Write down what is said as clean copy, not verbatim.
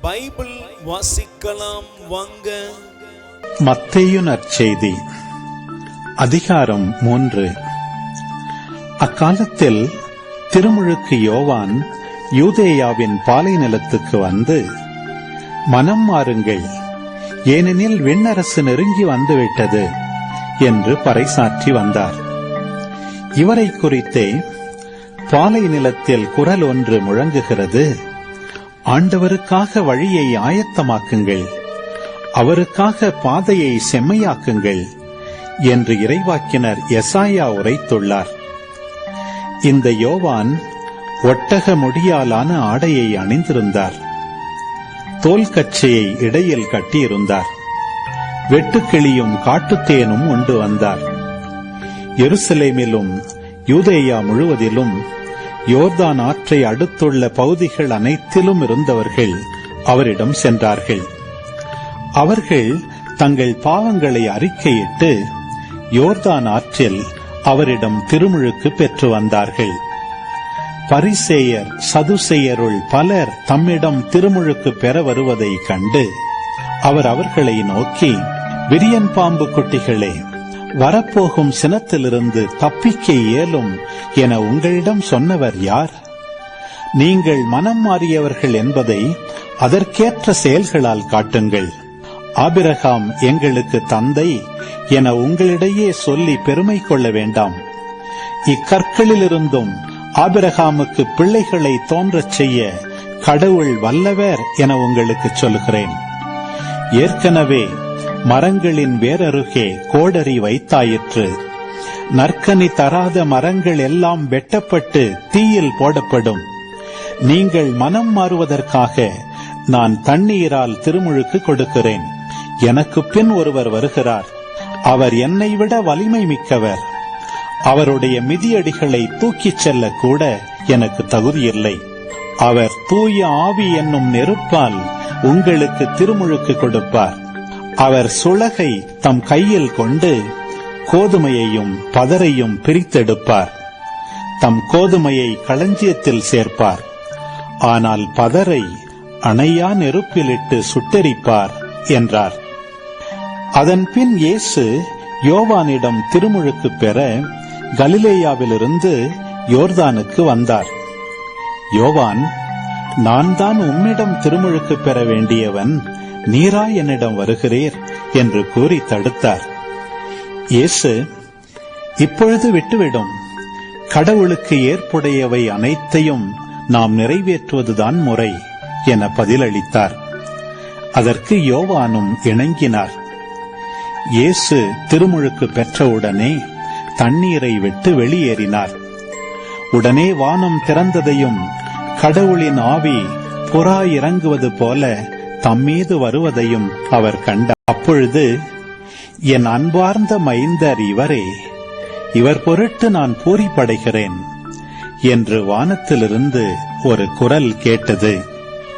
Bible வாசிக்கலாம் வாங்க. மத்தேயு நற்செய்தி அதிகாரம் 3. அக்காலத்தில் திருமுழுக்கு யோவான் யூதேயாவின் பாலை நிலத்துக்கு வந்து, மனம் மாறுங்கள், ஏனெனில் விண்ணரசு நெருங்கி வந்துவிட்டது என்று பறைசாற்றி வந்தார். இவரை குறித்தே பாலை நிலத்தில் குரல் ஒன்று முழங்குகிறது, ஆண்டவருக்காக வழியை ஆயத்தமாக்குங்கள், அவருக்காக பாதையை செம்மையாக்குங்கள் என்று இறைவாக்கினர் எசாயா உரைத்துள்ளார். இந்த யோவான் ஒட்டக முடியாலான ஆடையை அணிந்திருந்தார். தோல் கச்சையை இடையில் கட்டியிருந்தார். வெட்டுக்கிளியும் காட்டுத்தேனும் உண்டு வந்தார். எருசலேமிலும் யூதேயா முழுவதிலும் யோர்தான் ஆற்றை அடுத்துள்ள பகுதிகள் அனைத்திலும் இருந்தவர்கள் அவரிடம் சென்றார்கள். அவர்கள் தங்கள் பாவங்களை அறிக்கையிட்டு யோர்தான் ஆற்றில் அவரிடம் திருமுழுக்கு பெற்று வந்தார்கள். பரிசேயர் சதுசேயருள் பலர் தம்மிடம் திருமுழுக்கு பெற வருவதை கண்டு அவர் அவர்களை நோக்கி, விரியன் பாம்பு குட்டிகளே, வரப்போகும் சினத்திலிருந்து தப்பிக்க இயலும் என உங்களிடம் சொன்னவர் யார்? நீங்கள் மனம் மாறியவர்கள் என்பதை அதற்கேற்ற செயல்களால் காட்டுங்கள். ஆபிரகாம் எங்களுக்கு தந்தை என உங்களிடையே சொல்லி பெருமை கொள்ள வேண்டாம். இக்கற்களிலிருந்தும் ஆபிரகாமுக்கு பிள்ளைகளை தோன்றச் செய்ய கடவுள் வல்லவர் என உங்களுக்கு சொல்கிறேன். ஏற்கனவே மரங்களின் வேரருகே கோடரி வைத்தாயிற்று. நற்கனி தராத மரங்கள் எல்லாம் வெட்டப்பட்டு தீயில் போடப்படும். நீங்கள் மனம் மாறுவதற்காக நான் தண்ணீரால் திருமுழுக்கு கொடுக்கிறேன். எனக்கு பின் ஒருவர் வருகிறார். அவர் என்னை விட வலிமை மிக்கவர். அவருடைய மிதியடிகளை தூக்கிச் செல்ல கூட எனக்கு தகுதியில்லை. அவர் தூய ஆவி என்னும் நெருப்பால் உங்களுக்கு திருமுழுக்கு கொடுப்பார். அவர் சுளகை தம் கையில் கொண்டு கோதுமையையும் பதரையும் பிரித்தெடுப்பார். தம் கோதுமையை களஞ்சியத்தில் சேர்ப்பார், ஆனால் பதரை அணையா நெருப்பிலிட்டு சுட்டெரிப்பார் என்றார். அதன் பின் இயேசு யோவானிடம் திருமுழுக்கு பெற கலிலேயாவிலிருந்து யோர்தானுக்கு வந்தார். யோவான், நான் தான் உம்மிடம் திருமுழுக்கு பெற வேண்டியவன், நீரா என்னிடம் வருகிறீர் என்று கூறி தடுத்தார். இயேசு, இப்பொழுது விட்டுவிடும், கடவுளுக்கு ஏற்புடையவை அனைத்தையும் நாம் நிறைவேற்றுவதுதான் முறை என பதிலளித்தார். அதற்கு யோவானும் இணங்கினார். இயேசு திருமுழுக்கு பெற்றவுடனே தண்ணீரை விட்டு வெளியேறினார். உடனே வானம் திறந்ததையும் கடவுளின் ஆவி புறா இறங்குவது போல தம்மீது வருவதையும் அவர் கண்டார். அப்பொழுது, என் அன்பார்ந்த மைந்தர் இவரே, இவர் பொருட்டு நான் பூரிப்படைகிறேன் என்று வானத்திலிருந்து ஒரு குரல் கேட்டது.